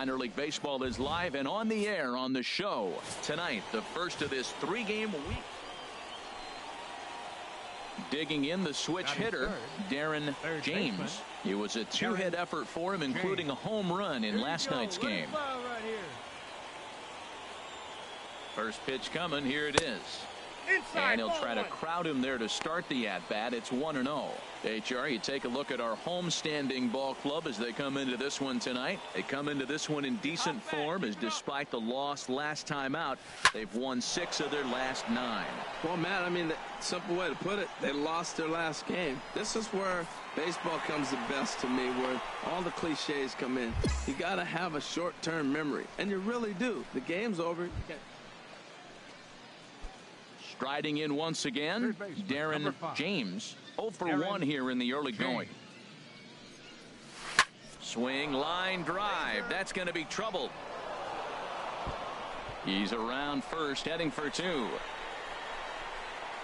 Minor League Baseball is live and on the air on the show. Tonight, the first of this 3-game week. Digging in the switch hitter, Darren James. It was a 2-hit effort for him, including a home run in last night's game. First pitch coming. Here it is. And he'll try to crowd him there to start the at-bat. It's 1-0. HR, you take a look at our home-standing ball club as they come into this one tonight. They come into this one in decent form, as despite the loss last time out, they've won 6 of their last 9. Well, Matt, I mean, the simple way to put it, they lost their last game. This is where baseball comes the best to me, where all the cliches come in. You got to have a short-term memory, and you really do. The game's over. Striding in once again, Darren James. 0 for 1 here in the early going. Swing, line drive. That's going to be trouble. He's around first, heading for 2.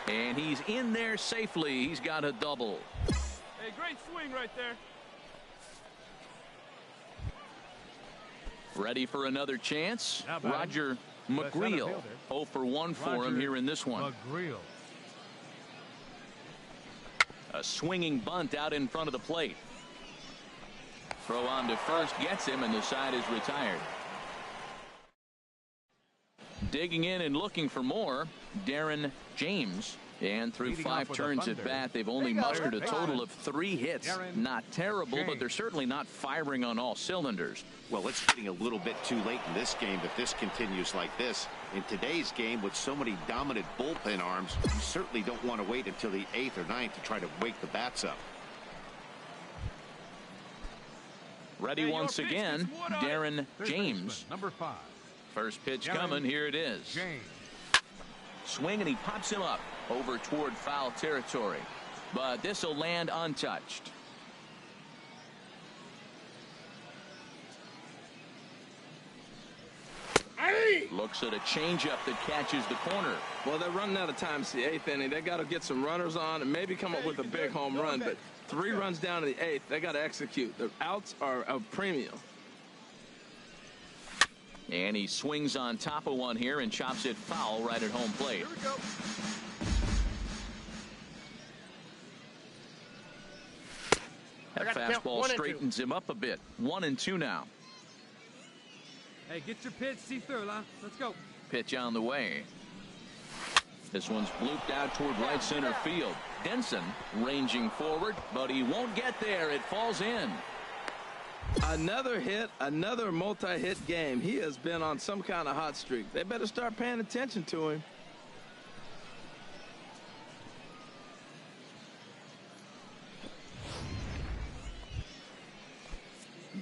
And he's in there safely. He's got a double. Hey, great swing right there. Ready for another chance. Roger McGreal. 0 for 1 for him here in this one. A swinging bunt out in front of the plate. Throw on to first gets him, and the side is retired. Digging in and looking for more, Darren James. And through 5 turns at bat, they've only mustered a total of 3 hits. Not terrible, but they're certainly not firing on all cylinders. Well, it's getting a little bit too late in this game if this continues like this. In today's game, with so many dominant bullpen arms, you certainly don't want to wait until the 8th or 9th to try to wake the bats up. Ready once again, Darren James. Number 5. First pitch coming. Here it is. Swing, and he pops him up over toward foul territory, but this will land untouched. Looks at a changeup that catches the corner. Well, they're running out of time. It's the 8th inning. They got to get some runners on and maybe come up with a big home run, but 3 runs down to the 8th. They got to execute. The outs are a premium. And he swings on top of one here and chops it foul right at home plate. Here we go. That fastball straightens him up a bit. 1-2 now. Hey, get your pitch, see through, huh? Let's go. Pitch on the way. This one's blooped out toward right center field. Denson ranging forward, but he won't get there. It falls in. Another hit, another multi-hit game. He has been on some kind of hot streak. They better start paying attention to him.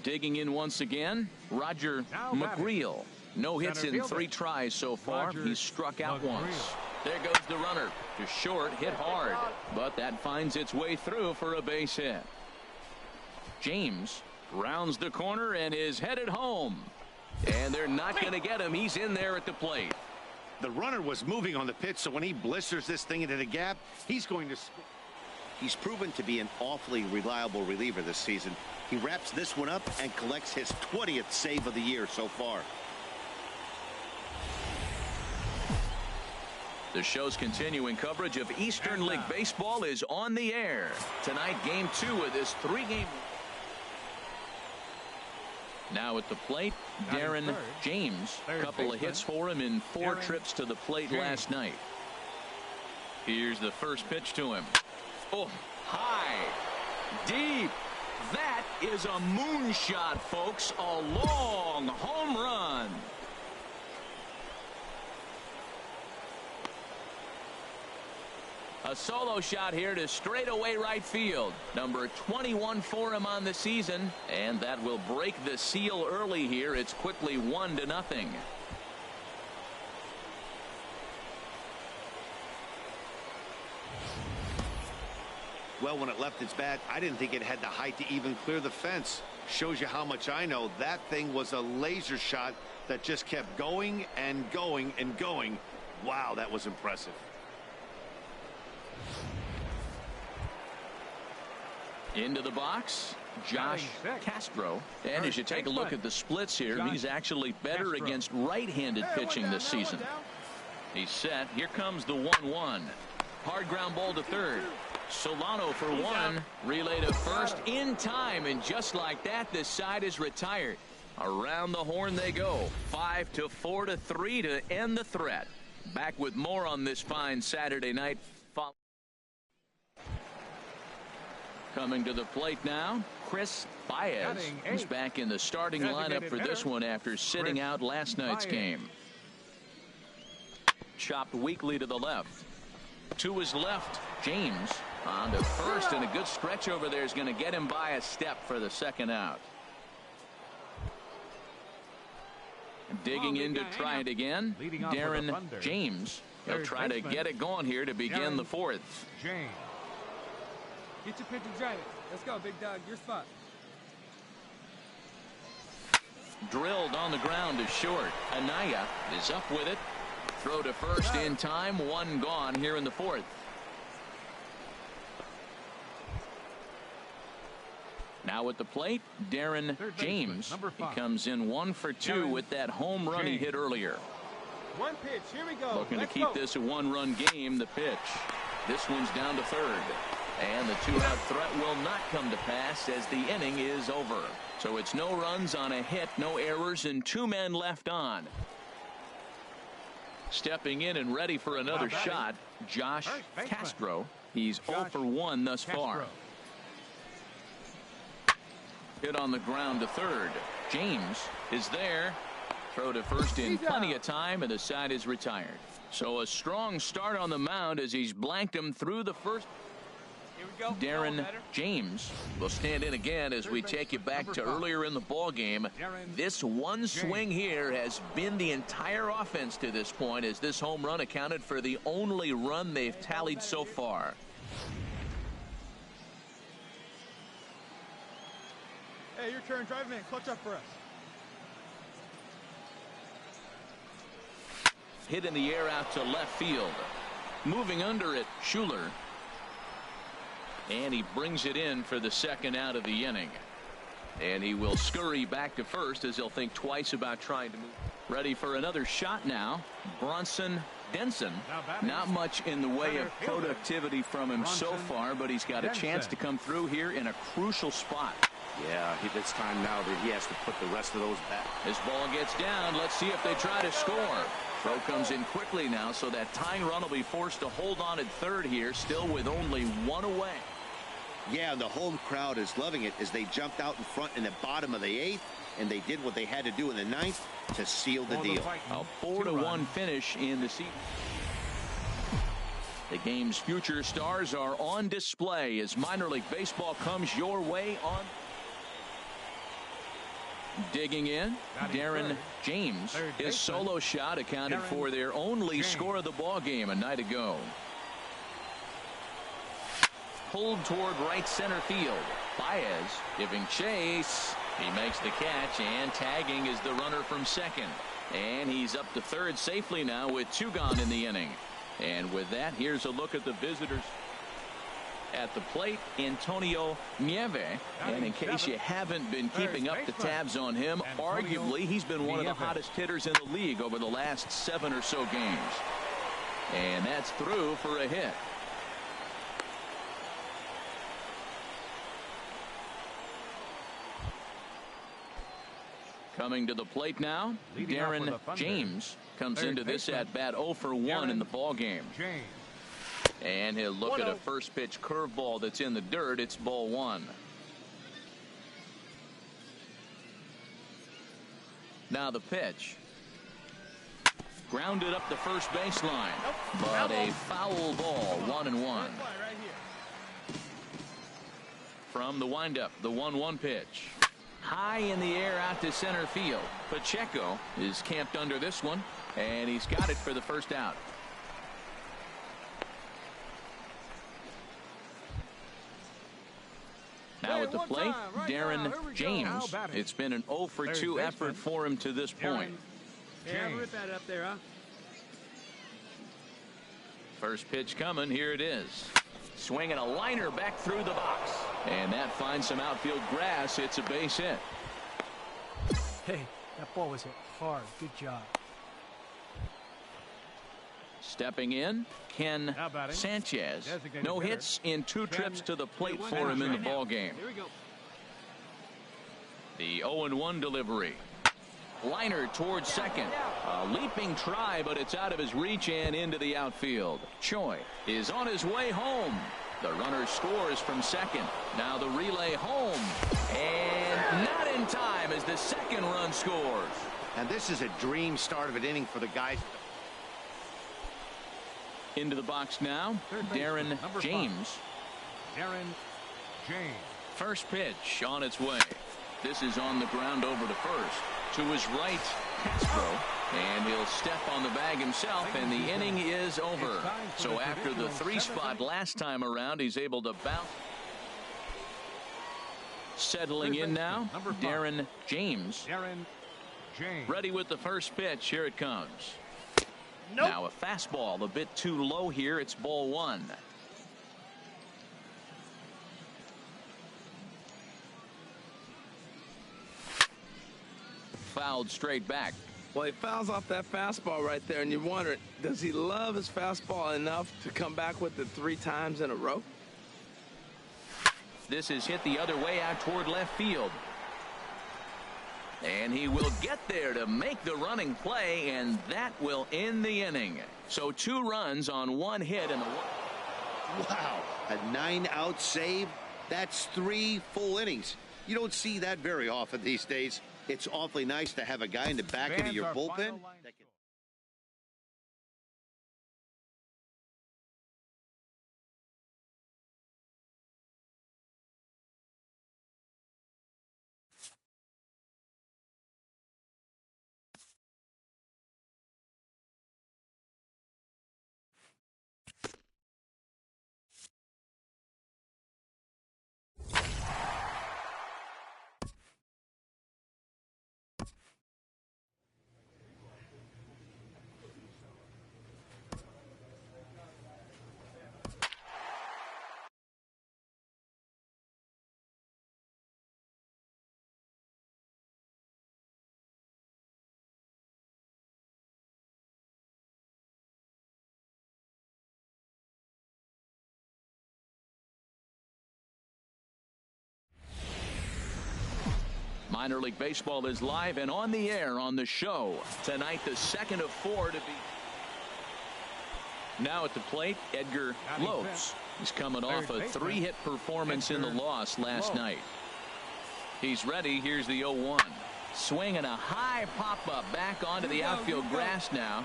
Digging in once again, Roger McGreal. No hits in 3 tries so far. He's struck out once. There goes the runner to short, hit hard, but that finds its way through for a base hit. James rounds the corner and is headed home, and they're not going to get him. He's in there at the plate. The runner was moving on the pitch, so when he blisters this thing into the gap, he's going to score. He's proven to be an awfully reliable reliever this season. He wraps this one up and collects his 20th save of the year so far. The show's continuing coverage of Eastern League Baseball is on the air. Tonight, Game 2 of this 3-game. Now at the plate, Darren James. A couple of hits for him in 4 trips to the plate last night. Here's the first pitch to him. Oh, high, deep. That is a moonshot, folks. A long home run. A solo shot here to straightaway right field. Number 21 for him on the season, and that will break the seal early here. It's quickly 1-0. Well, when it left its bat, I didn't think it had the height to even clear the fence. Shows you how much I know. That thing was a laser shot that just kept going and going and going. Wow, that was impressive. Into the box, Josh Castro. And as you take a look at the splits here, he's actually better against right-handed pitching this season. He's set. Here comes the 1-1. Hard ground ball to third. Solano for one. Relay to first in time. And just like that, this side is retired. Around the horn they go. 5-4-3 to end the threat. Back with more on this fine Saturday night. Coming to the plate now, Chris Baez. He's back in the starting lineup for this one after sitting out last night's game. Chopped weakly to the left. To his left, James on to first, and a good stretch over there is going to get him by a step for the second out. Digging in to try it again, Darren James. He'll try to get it going here to begin the fourth. James. Get your pitch and drive it. Let's go, big dog. Your spot. Drilled on the ground to short. Anaya is up with it. Throw to first in time. One gone here in the fourth. Now at the plate, Darren James. He comes in 1 for 2 with that home run he hit earlier. One pitch. Here we go. Looking to keep this a one-run game. The pitch. This one's down to third. And the two-out threat will not come to pass as the inning is over. So it's no runs on a hit, no errors, and 2 men left on. Stepping in and ready for another shot, Josh Castro. He's 0 for 1 thus far. Hit on the ground to third. James is there. Throw to first in plenty of time, and the side is retired. So a strong start on the mound as he's blanked him through the first. Darren James will stand in again as we take you back to earlier in the ball game. This one swing here has been the entire offense to this point, as this home run accounted for the only run they've tallied so far. Hey, your turn. Drive in. Clutch up for us. Hit in the air out to left field. Moving under it, Schuler. And he brings it in for the second out of the inning. And he will scurry back to first as he'll think twice about trying to move. Ready for another shot now. Bronson Denson. Not much in the way of productivity from him so far, but he's got a chance to come through here in a crucial spot. Yeah, it's time now that he has to put the rest of those back. This ball gets down. Let's see if they try to score. Throw comes in quickly now, so that tying run will be forced to hold on at third here, still with only 1 away. Yeah, the home crowd is loving it as they jumped out in front in the bottom of the 8th, and they did what they had to do in the 9th to seal the deal. A 4-1 finish in the season. The game's future stars are on display as minor league baseball comes your way on. Digging in, Darren James. His solo shot accounted for their only score of the ball game a night ago. Pulled toward right center field. Baez giving chase. He makes the catch, and tagging is the runner from second. And he's up to third safely now with 2 gone in the inning. And with that, here's a look at the visitors. At the plate, Antonio Nieve. And in case you haven't been keeping up the tabs on him, arguably he's been one of the hottest hitters in the league over the last 7 or so games. And that's through for a hit. Coming to the plate now, Darren James comes into this at bat 0 for 1 in the ball game. And he'll look at a first pitch curveball that's in the dirt. It's ball 1. Now the pitch. Grounded up the first baseline. But a foul ball, 1-1. From the windup, the 1-1 pitch. High in the air out to center field. Pacheco is camped under this one, and he's got it for the first out. Now at the plate, Darren James. It's been an 0 for 2 effort for him to this point. Yeah, rip that up there, huh? First pitch coming. Here it is. Swinging a liner back through the box. And that finds some outfield grass. It's a base hit. Hey, that ball was hit hard. Good job. Stepping in, Ken Sanchez. No hits in 2 trips to the plate for him in the ball game. The 0-1 delivery. Liner towards second. A leaping try, but it's out of his reach and into the outfield. Choi is on his way home. The runner scores from second. Now the relay home. And not in time as the second run scores. And this is a dream start of an inning for the guys. Into the box now, Darren James. First pitch on its way. This is on the ground over to first. To his right, Castro. And he'll step on the bag himself, and the inning is over. So after the 3 spot last time around, he's able to bounce. Settling in now, Darren James. Ready with the first pitch. Here it comes. Nope. Now a fastball a bit too low here. It's ball 1. Fouled straight back. Well, he fouls off that fastball right there, and you wonder, does he love his fastball enough to come back with it 3 times in a row? This is hit the other way out toward left field. And he will get there to make the running play, and that will end the inning. So 2 runs on 1 hit in the one. Wow, a 9-out save. That's 3 full innings. You don't see that very often these days. It's awfully nice to have a guy in the back end of your bullpen. Minor League Baseball is live and on the air on the show. Tonight, the second of 4 to be. Now at the plate, Edgar Lopes. He's coming off a 3-hit performance in the loss last night. He's ready. Here's the 0-1. Swinging a high pop-up back onto the outfield grass now.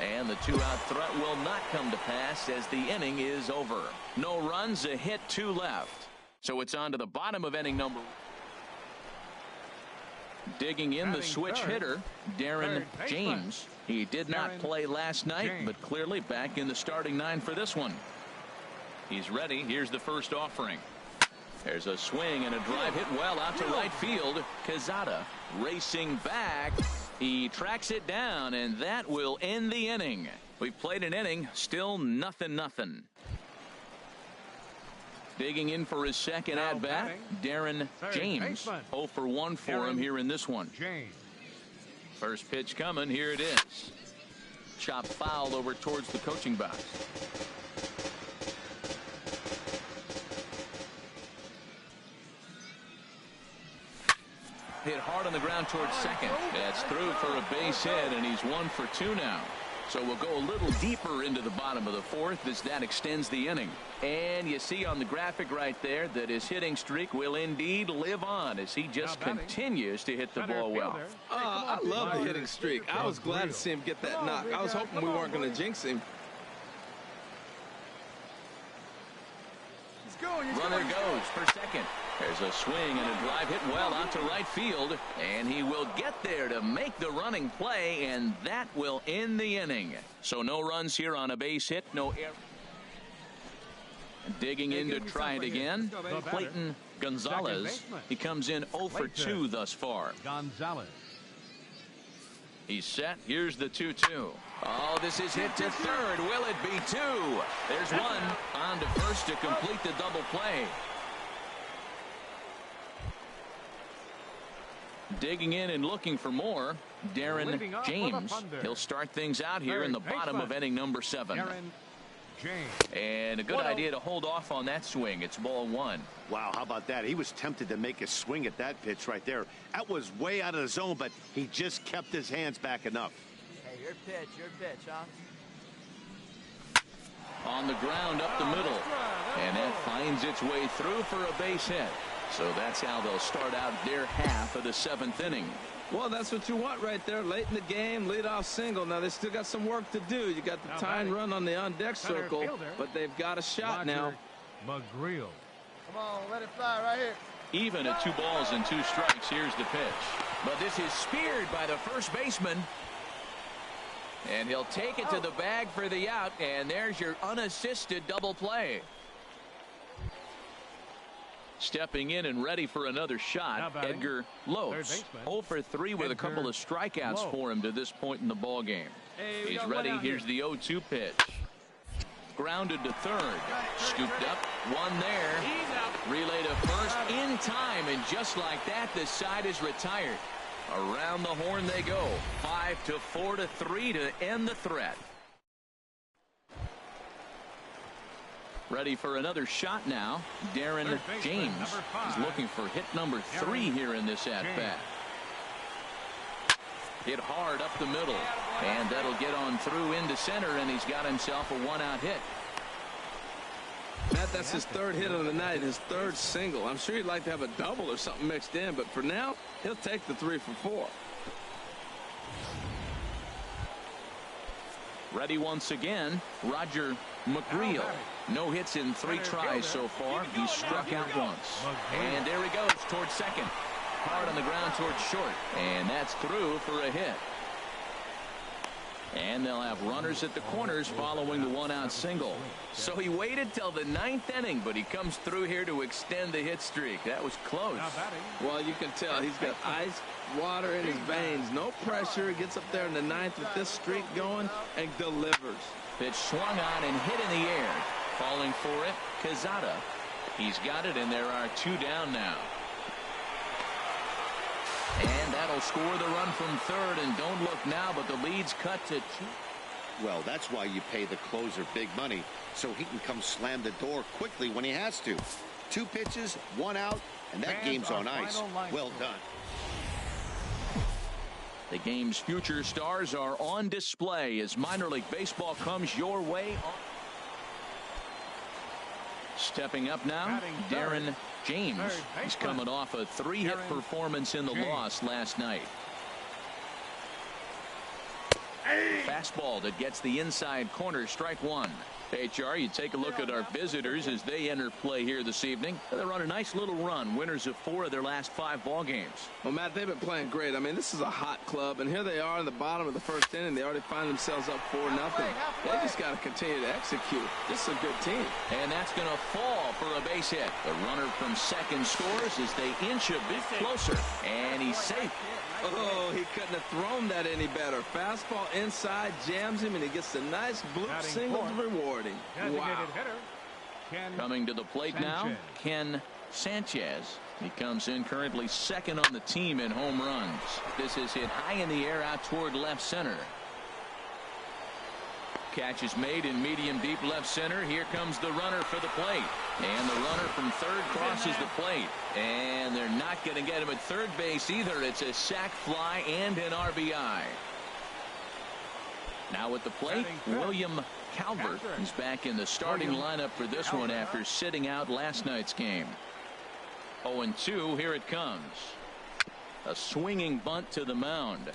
And the 2-out threat will not come to pass as the inning is over. No runs, a hit, 2 left. So it's on to the bottom of inning number. Digging in the switch hitter, Darren James. He did not play last night, but clearly back in the starting 9 for this one. He's ready. Here's the first offering. There's a swing and a drive hit well out to right field. Quezada racing back. He tracks it down, and that will end the inning. We've played an inning, still 0-0. Digging in for his second at-bat, Darren James. 0 for 1 for him here in this one. First pitch coming. Here it is. Chop foul over towards the coaching box. Hit hard on the ground towards second. That's through for a base hit, and he's 1 for 2 now. So we'll go a little deeper into the bottom of the 4th as that extends the inning. And you see on the graphic right there that his hitting streak will indeed live on as he just continues to hit the ball well. I love the hitting streak. I was glad to see him get that knock. I was hoping we weren't going to jinx him. Runner goes for second. There's a swing and a drive hit well out to right field, and he will get there to make the running play, and that will end the inning. So no runs here on a base hit, no error. Digging in to try it again, Clayton Gonzalez. He comes in 0 for 2 thus far. He's set. Here's the 2-2. Oh, this is hit to third. Will it be two? There's one on to first to complete the double play. Digging in and looking for more, Darren James. He'll start things out here in the bottom of inning number 7. And a good idea to hold off on that swing. It's ball 1. Wow, how about that? He was tempted to make a swing at that pitch right there. That was way out of the zone, but he just kept his hands back enough. Hey, your pitch, huh? On the ground up the middle. And that finds its way through for a base hit. So that's how they'll start out their half of the 7th inning. Well, that's what you want right there. Late in the game, leadoff single. Now, they still got some work to do. You got the tie and run on the on-deck circle, but they've got a shot now. McGreal. Come on, let it fly right here. Even at 2 balls and 2 strikes, here's the pitch. But this is speared by the first baseman. And he'll take it to the bag for the out, and there's your unassisted double play. Stepping in and ready for another shot, Edgar Lopes. 0 for 3 with a couple of strikeouts for him to this point in the ball game. He's ready. Here's the 0-2 pitch. Grounded to third. Scooped up. One there. Relay to first in time, and just like that, the side is retired. Around the horn they go. 5-4 to 3 to end the threat. Ready for another shot now. Darren James is looking for hit number 3 here in this at-bat. Hit hard up the middle, and that'll get on through into center, and he's got himself a 1-out hit. Matt, that's his 3rd hit of the night, his 3rd single. I'm sure he'd like to have a double or something mixed in, but for now, he'll take the 3 for 4. Ready once again, Roger McGreal. No hits in 3 tries so far. He's struck out once. And there he goes towards second. Hard on the ground towards short. And that's through for a hit. And they'll have runners at the corners following the 1-out single. So he waited till the 9th inning, but he comes through here to extend the hit streak. That was close. Well, you can tell he's got ice water in his veins. No pressure. He gets up there in the 9th with this streak going and delivers. Pitch swung on and hit in the air. Falling for it, Quezada. He's got it, and there are 2 down now. And that'll score the run from third, and don't look now, but the lead's cut to 2. Well, that's why you pay the closer big money, so he can come slam the door quickly when he has to. 2 pitches, 1 out, and that game's on ice. Well done. The game's future stars are on display as minor league baseball comes your way. Stepping up now, Darren James. He's coming off a 3-hit performance in the loss last night. Fastball that gets the inside corner, strike 1. HR, you take a look at our visitors as they enter play here this evening. They're on a nice little run, winners of 4 of their last 5 ball games. Well, Matt, they've been playing great. I mean, this is a hot club, and here they are in the bottom of the 1st inning. They already find themselves up 4-0. They just got to continue to execute. This is a good team. And that's going to fall for a base hit. The runner from second scores as they inch a bit closer, and he's safe. Oh, he couldn't have thrown that any better. Fastball inside, jams him, and he gets a nice bloop single to reward him. Wow. Coming to the plate now, Ken Sanchez. He comes in currently 2nd on the team in home runs. This is hit high in the air out toward left center. Catch is made in medium deep left center. Here comes the runner for the plate. And the runner from third crosses the plate. And they're not going to get him at third base either. It's a sac fly and an RBI. Now at the plate, William Calvert is back in the starting lineup for this one after sitting out last night's game. 0-2, here it comes. A swinging bunt to the mound.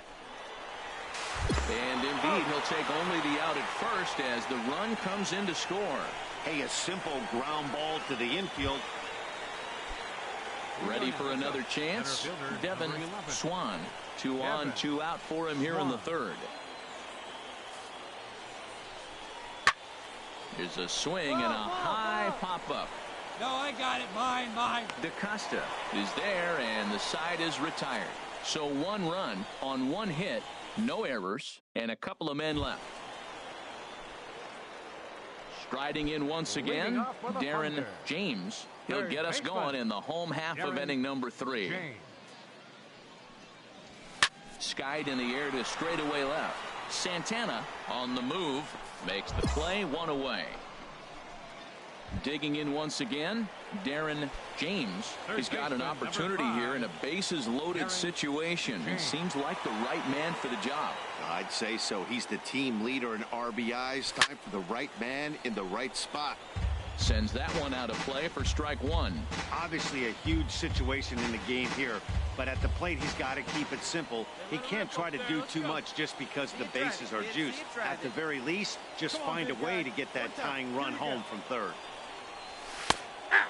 And indeed, he'll take only the out at first as the run comes in to score. Hey, a simple ground ball to the infield. Ready for another chance. Devin Swan. 2 on, 2 out for him here in the 3rd. Here's a swing and a high pop-up. No, I got it. Mine. DaCosta is there, and the side is retired. So 1 run on 1 hit, no errors, and a couple of men left. Striding in once again, Darren James. He'll get us going in the home half of inning number 3. Skied in the air to straightaway left. Santana on the move. Makes the play, 1 away. Digging in once again, Darren James. He's got an opportunity here in a bases-loaded situation. He seems like the right man for the job. I'd say so. He's the team leader in RBIs. Time for the right man in the right spot. Sends that one out of play for strike 1. Obviously a huge situation in the game here, but at the plate he's got to keep it simple. He can't try to do too much just because the bases are juiced. At the very least, just find a way to get that tying run home from third.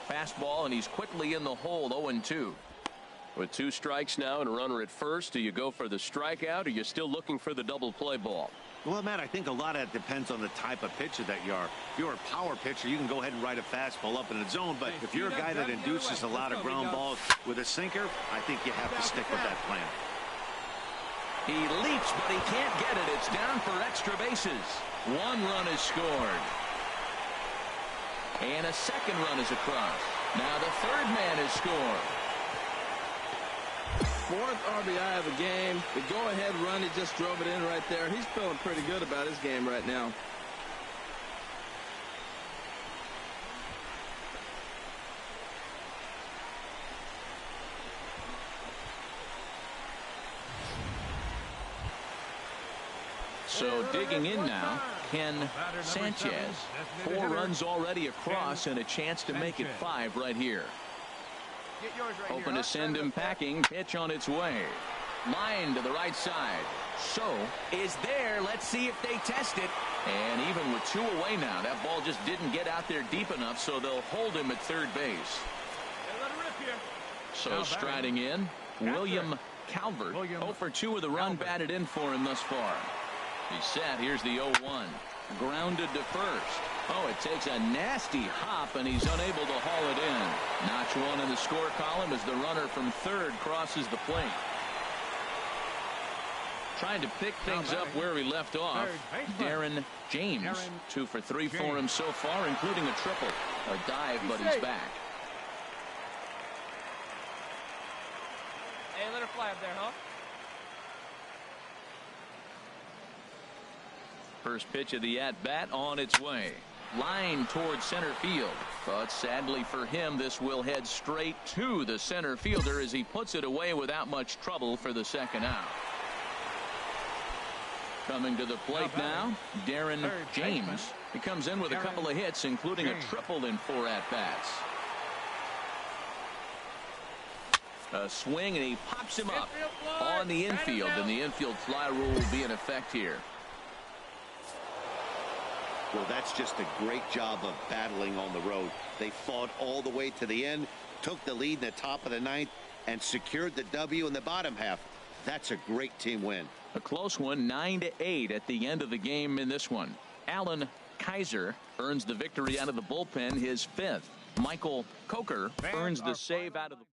Fastball, and he's quickly in the hole, 0-2. With 2 strikes now and a runner at first, do you go for the strikeout, or are you still looking for the double play ball? Well, Matt, I think a lot of it depends on the type of pitcher that you are. If you're a power pitcher, you can go ahead and ride a fastball up in the zone. But if you're a guy that induces a lot of ground balls with a sinker, I think you have to stick with that plan. He leaps, but he can't get it. It's down for extra bases. 1 run is scored. And a second run is across. Now the third man is scored. 4th RBI of the game. The go-ahead run, he just drove it in right there. He's feeling pretty good about his game right now. So digging in now, Ken Sanchez. 4 runs already across and a chance to make it 5 right here. Hoping to send him packing. Pitch on its way. Line to the right side. So is there. Let's see if they test it. And even with 2 away now, that ball just didn't get out there deep enough, so they'll hold him at third base. So striding in, William Calvert. 0 for 2 with a run batted in for him thus far. He's set. Here's the 0-1. Grounded to first. Oh, it takes a nasty hop, and he's unable to haul it in. Notch 1 in the score column as the runner from third crosses the plate. Trying to pick things up where he left off. Darren James. 2 for 3 for him so far, including a triple. A dive, but he's back. Hey, let her fly up there, huh? First pitch of the at-bat on its way. Line towards center field. But sadly for him, this will head straight to the center fielder as he puts it away without much trouble for the second out. Coming to the plate now, Darren James. He comes in with a couple of hits, including a triple in 4 at-bats. A swing, and he pops him up on the infield, and the infield fly rule will be in effect here. Well, that's just a great job of battling on the road. They fought all the way to the end, took the lead in the top of the 9th, and secured the W in the bottom half. That's a great team win. A close one, 9-8 at the end of the game in this one. Alan Kaiser earns the victory out of the bullpen, his 5th. Michael Coker earns the save out of the